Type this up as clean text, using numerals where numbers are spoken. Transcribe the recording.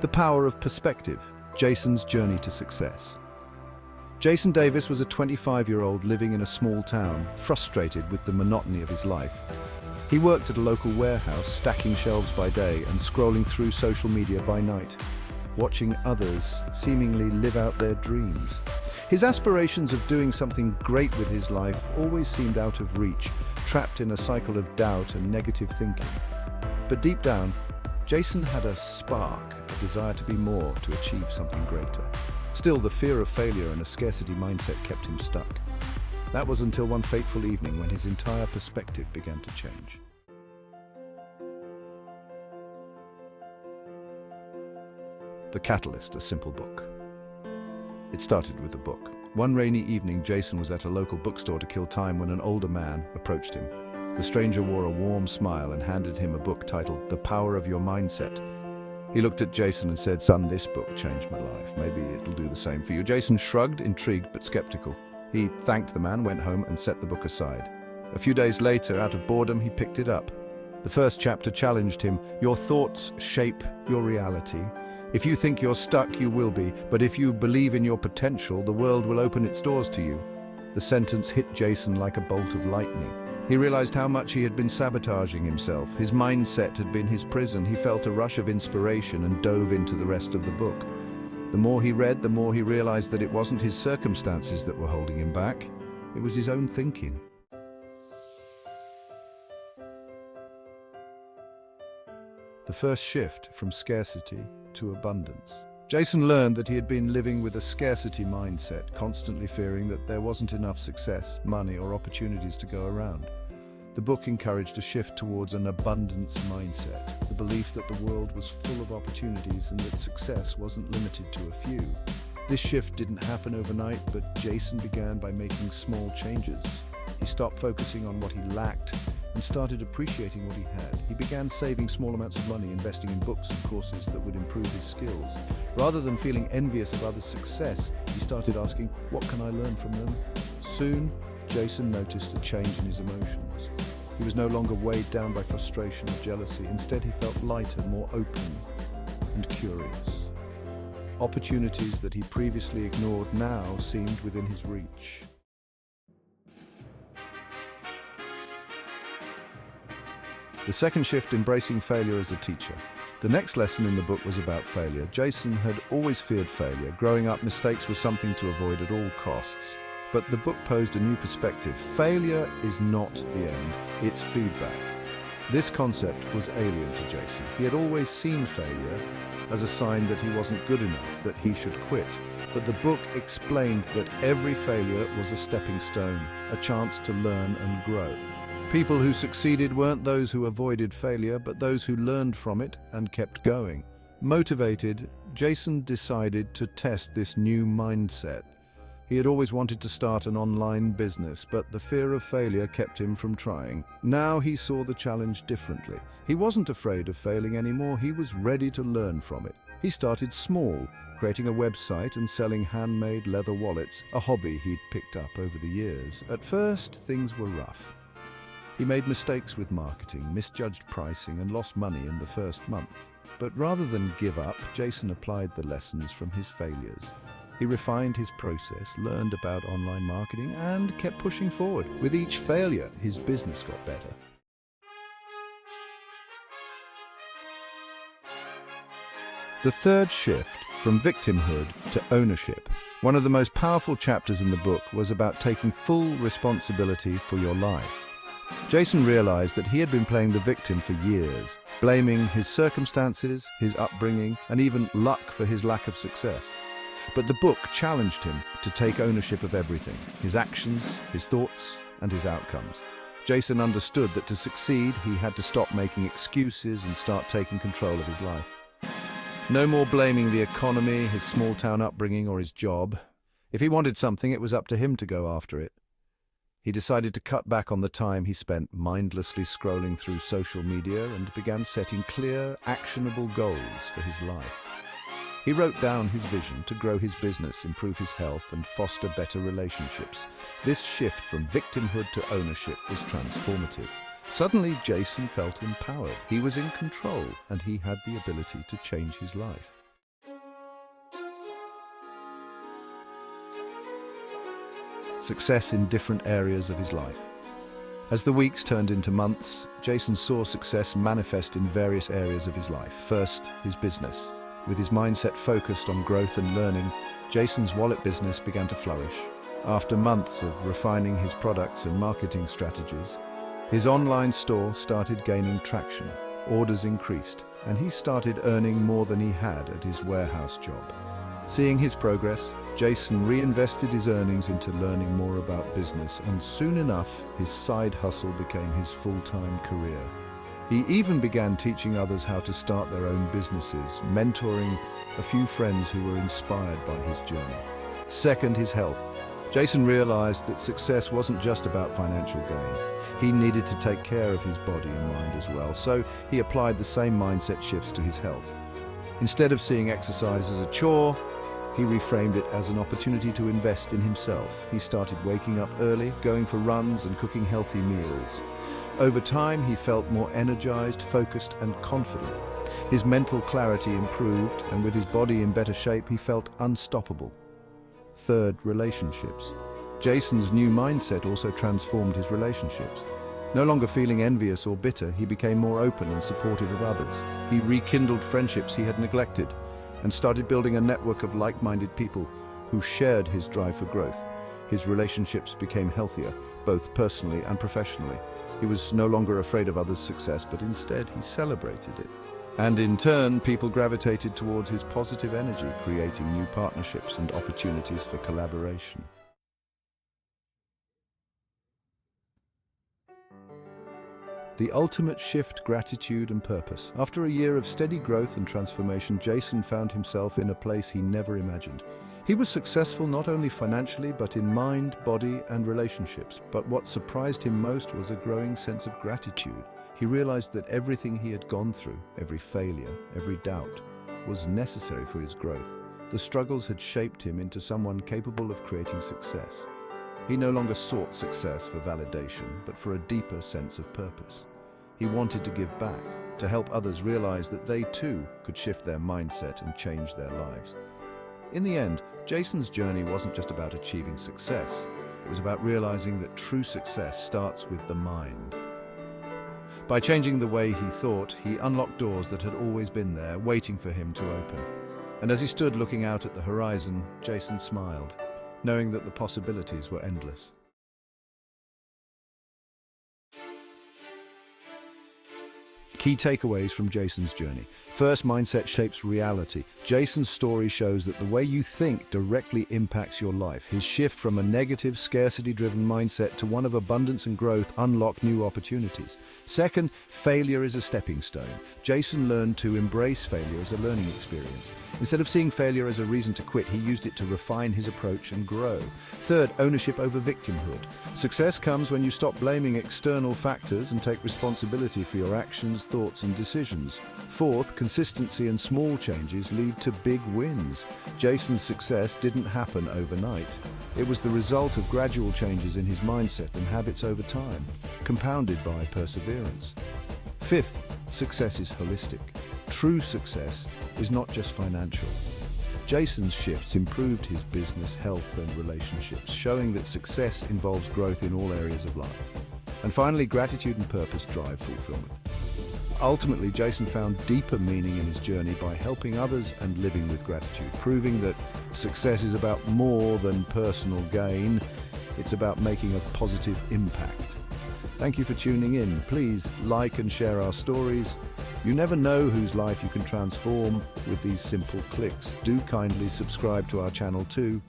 The Power of Perspective, Jason's Journey to Success. Jason Davis was a 25-year-old living in a small town, frustrated with the monotony of his life. He worked at a local warehouse, stacking shelves by day and scrolling through social media by night, watching others seemingly live out their dreams. His aspirations of doing something great with his life always seemed out of reach, trapped in a cycle of doubt and negative thinking. But deep down, Jason had a spark, a desire to be more, to achieve something greater. Still, the fear of failure and a scarcity mindset kept him stuck. That was until one fateful evening when his entire perspective began to change. The Catalyst, a simple book. It started with a book. One rainy evening, Jason was at a local bookstore to kill time when an older man approached him. The stranger wore a warm smile and handed him a book titled The Power of Your Mindset. He looked at Jason and said, "Son, this book changed my life. Maybe it'll do the same for you." Jason shrugged, intrigued but skeptical. He thanked the man, went home and set the book aside. A few days later, out of boredom, he picked it up. The first chapter challenged him. "Your thoughts shape your reality. If you think you're stuck, you will be. But if you believe in your potential, the world will open its doors to you." The sentence hit Jason like a bolt of lightning. He realized how much he had been sabotaging himself. His mindset had been his prison. He felt a rush of inspiration and dove into the rest of the book. The more he read, the more he realized that it wasn't his circumstances that were holding him back. It was his own thinking. The first shift from scarcity to abundance. Jason learned that he had been living with a scarcity mindset, constantly fearing that there wasn't enough success, money, or opportunities to go around. The book encouraged a shift towards an abundance mindset, the belief that the world was full of opportunities and that success wasn't limited to a few. This shift didn't happen overnight, but Jason began by making small changes. He stopped focusing on what he lacked and started appreciating what he had. He began saving small amounts of money, investing in books and courses that would improve his skills. Rather than feeling envious of others' success, he started asking, "What can I learn from them?" Soon, Jason noticed a change in his emotions. He was no longer weighed down by frustration or jealousy. Instead, he felt lighter, more open and curious. Opportunities that he previously ignored now seemed within his reach. The second shift, embracing failure as a teacher. The next lesson in the book was about failure. Jason had always feared failure. Growing up, mistakes were something to avoid at all costs. But the book posed a new perspective. Failure is not the end, it's feedback. This concept was alien to Jason. He had always seen failure as a sign that he wasn't good enough, that he should quit. But the book explained that every failure was a stepping stone, a chance to learn and grow. People who succeeded weren't those who avoided failure, but those who learned from it and kept going. Motivated, Jason decided to test this new mindset. He had always wanted to start an online business, but the fear of failure kept him from trying. Now he saw the challenge differently. He wasn't afraid of failing anymore. He was ready to learn from it. He started small, creating a website and selling handmade leather wallets, a hobby he'd picked up over the years. At first, things were rough. He made mistakes with marketing, misjudged pricing, and lost money in the first month. But rather than give up, Jason applied the lessons from his failures. He refined his process, learned about online marketing, and kept pushing forward. With each failure, his business got better. The third shift, from victimhood to ownership. One of the most powerful chapters in the book was about taking full responsibility for your life. Jason realized that he had been playing the victim for years, blaming his circumstances, his upbringing, and even luck for his lack of success. But the book challenged him to take ownership of everything, his actions, his thoughts, and his outcomes. Jason understood that to succeed, he had to stop making excuses and start taking control of his life. No more blaming the economy, his small-town upbringing, or his job. If he wanted something, it was up to him to go after it. He decided to cut back on the time he spent mindlessly scrolling through social media and began setting clear, actionable goals for his life. He wrote down his vision to grow his business, improve his health, and foster better relationships. This shift from victimhood to ownership was transformative. Suddenly, Jason felt empowered. He was in control, and he had the ability to change his life. success in different areas of his life. As the weeks turned into months, Jason saw success manifest in various areas of his life. First, his business. With his mindset focused on growth and learning, Jason's wallet business began to flourish. After months of refining his products and marketing strategies, his online store started gaining traction. Orders increased, and he started earning more than he had at his warehouse job. Seeing his progress, Jason reinvested his earnings into learning more about business, and soon enough, his side hustle became his full-time career. He even began teaching others how to start their own businesses, mentoring a few friends who were inspired by his journey. Second, his health. Jason realized that success wasn't just about financial gain. He needed to take care of his body and mind as well, so he applied the same mindset shifts to his health. Instead of seeing exercise as a chore, he reframed it as an opportunity to invest in himself. He started waking up early, going for runs, and cooking healthy meals. Over time, he felt more energized, focused, and confident. His mental clarity improved, and with his body in better shape, he felt unstoppable. Third, relationships. Jason's new mindset also transformed his relationships. No longer feeling envious or bitter, he became more open and supportive of others. He rekindled friendships he had neglected and started building a network of like-minded people who shared his drive for growth. His relationships became healthier, both personally and professionally. He was no longer afraid of others' success, but instead he celebrated it. And in turn, people gravitated toward his positive energy, creating new partnerships and opportunities for collaboration. The ultimate shift: gratitude and purpose. After a year of steady growth and transformation, Jason found himself in a place he never imagined. He was successful not only financially, but in mind, body, and relationships. But what surprised him most was a growing sense of gratitude. He realized that everything he had gone through, every failure, every doubt, was necessary for his growth. The struggles had shaped him into someone capable of creating success. He no longer sought success for validation, but for a deeper sense of purpose. He wanted to give back, to help others realize that they too could shift their mindset and change their lives. In the end, Jason's journey wasn't just about achieving success. It was about realizing that true success starts with the mind. By changing the way he thought, he unlocked doors that had always been there, waiting for him to open. And as he stood looking out at the horizon, Jason smiled, knowing that the possibilities were endless. Key takeaways from Jason's journey. First, mindset shapes reality. Jason's story shows that the way you think directly impacts your life. His shift from a negative, scarcity-driven mindset to one of abundance and growth unlocked new opportunities. Second, failure is a stepping stone. Jason learned to embrace failure as a learning experience. Instead of seeing failure as a reason to quit, he used it to refine his approach and grow. Third, ownership over victimhood. Success comes when you stop blaming external factors and take responsibility for your actions, thoughts, and decisions. Fourth, consistency and small changes lead to big wins. Jason's success didn't happen overnight. It was the result of gradual changes in his mindset and habits over time, compounded by perseverance. Fifth, success is holistic. True success is not just financial. Jason's shifts improved his business, health, and relationships, showing that success involves growth in all areas of life. And finally, gratitude and purpose drive fulfillment. Ultimately, Jason found deeper meaning in his journey by helping others and living with gratitude, proving that success is about more than personal gain. It's about making a positive impact. Thank you for tuning in. Please like and share our stories. You never know whose life you can transform with these simple clicks. Do kindly subscribe to our channel too.